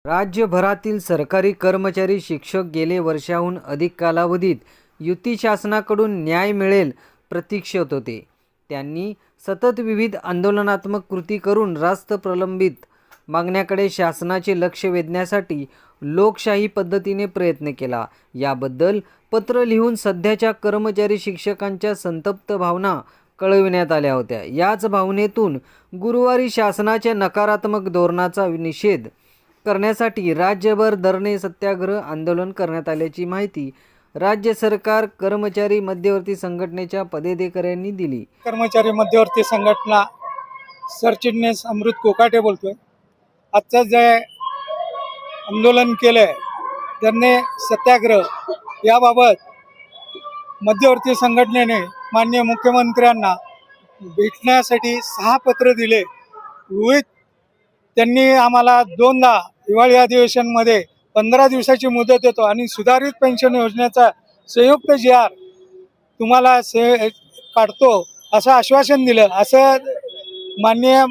राज्यभरातील सरकारी कर्मचारी शिक्षक गेले वर्षाहून अधिक कालावधीत युती शासनाकडून न्याय मिळेल प्रतीक्षेत होते. त्यांनी सतत विविध आंदोलनात्मक कृती करून रास्त प्रलंबित मागण्याकडे शासनाचे लक्ष वेधण्यासाठी लोकशाही पद्धतीने प्रयत्न केला. याबद्दल पत्र लिहून सध्याच्या कर्मचारी शिक्षकांच्या संतप्त भावना कळविण्यात आल्या होत्या. याच भावनेतून गुरुवारी शासनाच्या नकारात्मक धोरणाचा निषेध करण्यासाठी राज्यभर धरणे सत्याग्रह आंदोलन करण्यात आल्याची माहिती राज्य सरकार कर्मचारी मध्यवर्ती संघटनेच्या पदाधिकाऱ्यांनी दिली. कर्मचारी मध्यवर्ती संघटना सरचिटणीस अमृत कोकाटे बोलतोय. आजचं जे आंदोलन केलंय धरणे सत्याग्रह याबाबत मध्यवर्ती संघटनेने माननीय मुख्यमंत्र्यांना भेटण्यासाठी 6 पत्र दिले. विविध त्यांनी आम्हाला 2दा हिवाळी अधिवेशनमध्ये 15 दिवसाची मुदत देतो आणि सुधारित पेन्शन योजनेचा संयुक्त जी.आर तुम्हाला काढतो असं आश्वासन दिलं. असं माननीय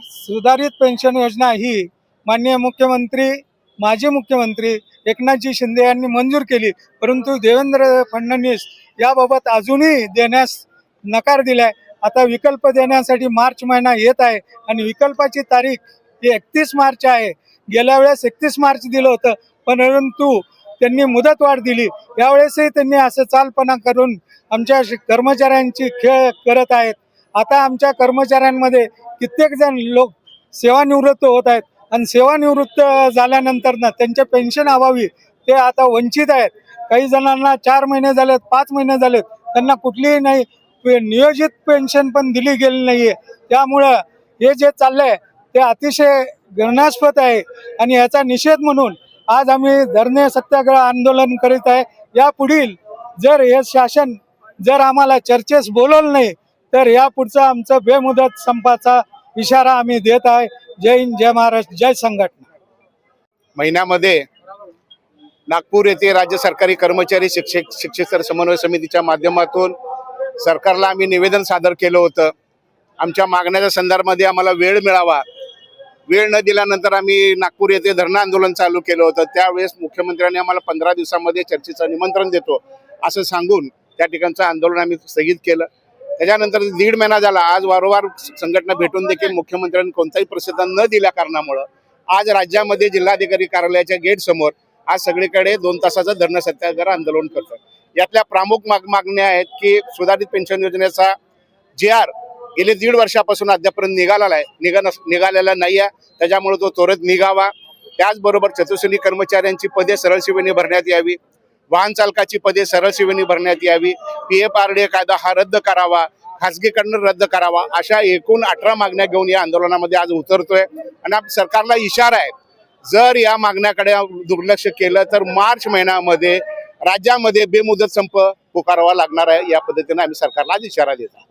सुधारित पेन्शन योजना ही माननीय मुख्यमंत्री माजी मुख्यमंत्री एकनाथजी शिंदे यांनी मंजूर केली, परंतु देवेंद्र फडणवीस याबाबत अजूनही देण्यास नकार दिलाय. आता विकल्प देण्यासाठी मार्च महिना येत आहे आणि विकल्पाची तारीख ही 31 मार्च आहे. गेल्या वेळेस 31 मार्च दिलं होतं, परंतु त्यांनी मुदतवाढ दिली. यावेळेसही त्यांनी असं चालपणा करून आमच्या कर्मचाऱ्यांची खेळ करत आहेत. आता आमच्या कर्मचाऱ्यांमध्ये कित्येक जण लोक सेवानिवृत्त होत आहेत आणि सेवानिवृत्त झाल्यानंतर ना त्यांच्या पेन्शन अभावी ते आता वंचित आहेत. काही जणांना 4 महिने झालेत, 5 महिने झालेत, त्यांना कुठलीही नाही नियोजित पेन्शन पण दिली गेली नाहीये. त्यामुळं हे जे चाललंय ते अतिशय घृणास्पद आहे आणि याचा निषेध म्हणून आज आम्ही धरणे सत्याग्रह आंदोलन करीत आहे. यापुढील जर हे शासन जर आम्हाला चर्चेस बोलवलं नाही तर यापुढचा आमचा बेमुदत संपाचा इशारा आम्ही देत आहे. जय हिंद, जय महाराष्ट्र, जय संघटना. महिन्यामध्ये नागपूर येथे राज्य सरकारी कर्मचारी शिक्षक समन्वय समितीच्या माध्यमातून सरकारला आम्ही निवेदन सादर केलं होतं. आमच्या मागण्याच्या संदर्भामध्ये आम्हाला वेळ मिळावा. वेळ न दिल्यानंतर आम्ही नागपूर येथे धरणं आंदोलन चालू केलं होतं. त्यावेळेस मुख्यमंत्र्यांनी आम्हाला 15 दिवसामध्ये चर्चेचं निमंत्रण देतो असं सांगून त्या ठिकाणचं आंदोलन आम्ही स्थगित केलं. त्याच्यानंतर 1.5 महिना झाला. आज वारंवार संघटना भेटून देखील मुख्यमंत्र्यांनी कोणताही प्रतिसाद न दिल्या कारणामुळं आज राज्यामध्ये जिल्हाधिकारी कार्यालयाच्या गेट समोर आज सगळीकडे 2 तासाचं धरणं सत्याग्रह आंदोलन करतो. यातल्या प्रमुख मागण्या आहेत की सुधारित पेन्शन योजनेचा जी.आर गेले 1.5 वर्षापासून अद्यापर्यंत निघालेला नाही आहे. त्याच्यामुळे तो त्वरित निघावा. त्याचबरोबर चतुश्रेणी कर्मचाऱ्यांची पदे सरळ सेवेने भरण्यात यावी. वाहन चालकाची पदे सरळ सेवेने भरण्यात यावी. PFRDA कायदा हा रद्द करावा. खासगीकरण रद्द करावा. अशा एकूण 18 मागण्या घेऊन या आंदोलनामध्ये आज उतरतोय आणि सरकारला इशारा आहे, जर या मागण्याकडे दुर्लक्ष केलं तर मार्च महिन्यामध्ये राज्यामध्ये बेमुदत संप पुकारावा लागणार आहे. या पद्धतीने आम्ही सरकारला आज इशारा देत आहोत.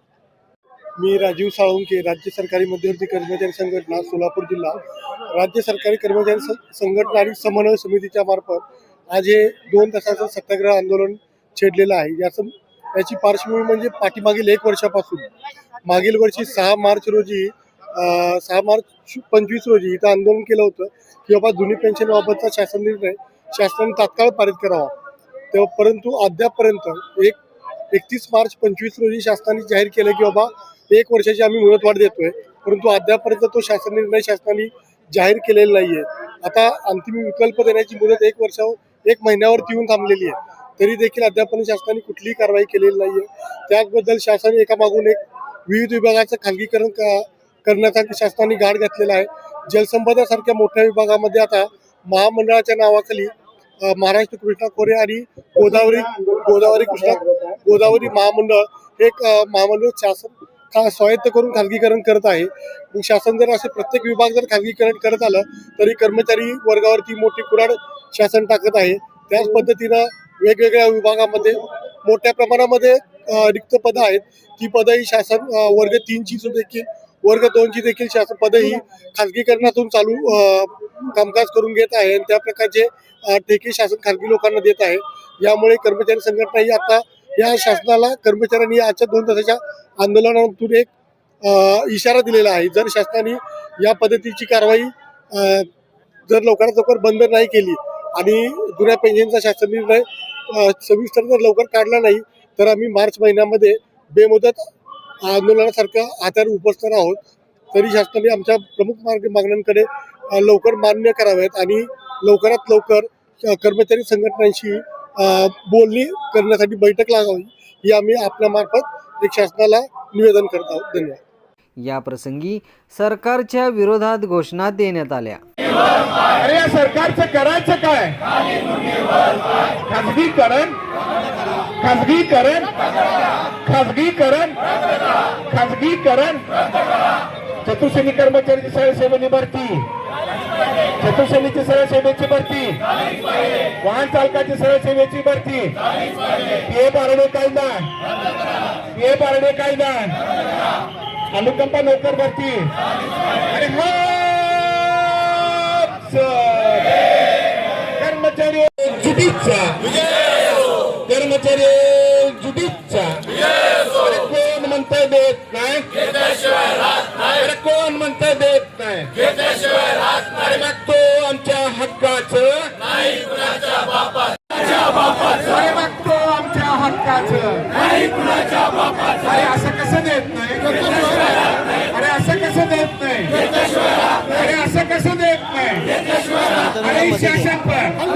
मी राजीव साळुंके, राज्य सरकारी मध्यवर्ती कर्मचारी संघटना सोलापूर जिल्हा, राज्य सरकारी कर्मचारी संघटना आणि समन्वय समितीच्या मार्फत आज हे 2 तासाचं सत्याग्रह आंदोलन छेडलेलं आहे. याची पार्श्वभूमी म्हणजे पाठीमागील 1 वर्षापासून मागील वर्षी 6 मार्च 25 रोजी इथं आंदोलन केलं होतं की बाबा जुनी पेन्शनबाबतचा शासन निर्णय शासनाने तात्काळ पारित करावा. तेव्हा परंतु अद्यापपर्यंत 31 मार्च 25 रोजी शासनाने जाहीर केलं की बाबा 1 वर्षाची आम्ही मुदतवाढ देतोय, परंतु अद्यापर्यंत तो शासन निर्णय शासनाने जाहीर केलेला नाहीये. आता अंतिम विकल्प देण्याची मुदत 1 महिन्यावरती येऊन थांबलेली आहे, तरी देखील अद्यापर्यंत शासनाने कुठलीही कारवाई केलेली नाहीये. त्याचबद्दल शासन एकामागून एक विविध विभागाचं खाजगीकरण करण्याचा शासनाने घाट घातलेला आहे. जलसंपदासारख्या मोठ्या विभागामध्ये आता महामंडळाच्या नावाखाली महाराष्ट्र कृष्णा खोरे आणि गोदावरी महामंडळ एक महामंडळ शासन स्वायत्त करून खाजगीकरण करत आहे. शासन जर असे प्रत्येक विभाग जर खाजगीकरण करत आलं तरी कर्मचारी वर्गावरती मोठी कुऱ्हाड शासन टाकत आहे. त्याच पद्धतीनं वेगवेगळ्या विभागामध्ये मोठ्या प्रमाणामध्ये रिक्त पदं आहेत. ती पदंही शासन वर्ग 3ची देखील वर्ग 2ची देखील शासन पदं ही खाजगीकरणातून चालू कामकाज करून घेत आहे आणि त्या प्रकारचे ठेके शासन खाजगी लोकांना देत आहे. यामुळे कर्मचारी संघटना ही आता या शासनाला कर्मचाऱ्यांनी आजच्या 2 तासाच्या आंदोलनातून एक इशारा दिलेला आहे. जर शासनाने या पद्धतीची कारवाई जर लवकरात लवकर बंद नाही केली आणि जुन्या पेन्शनचा शासन निर्णय सविस्तर जर लवकर काढला नाही तर आम्ही मार्च महिन्यामध्ये बेमुदत आंदोलनासारख्या हात्यावर उपसणार आहोत. तरी शासनाने आमच्या प्रमुख मागण्यांकडे लवकर मान्य कराव्यात आणि लवकरात लवकर कर्मचारी संघटनांशी बोलणी करण्यासाठी बैठक लागावी ही आम्ही आपल्यामार्फत एक शासनाला निवेदन करत आहोत. धन्यवाद. या प्रसंगी सरकारच्या विरोधात घोषणा देण्यात आल्या. अरे या सरकारचं करायचं काय? खाजगीकरण खाजगीकरण खाजगीकरण खाजगीकरण चतुर्श्रेणी कर्मचारी सरळ सेवेची भरती, चतुर्श्रेणीची सरळ सेवेची भरती, वाहन चालकाची सरळ सेवेची भरती, पीएफ आरडीए कायदा, पीएफ आरडीए कायदा, अनुकंपा नोकर भरती. अरे कर्मचारी जुटीचा कर्मचारी जुटीचा. अरे कोण म्हणता देत नाही? अरे कोण म्हणता देत नाही? अरे मागतो आमच्या हक्काचं, अरे मागतो आमच्या हक्काचं. अरे असं कसं देत नाही? अरे असं कसं देत नाही? अरे असं कसं देत नाही? अरे शासन पण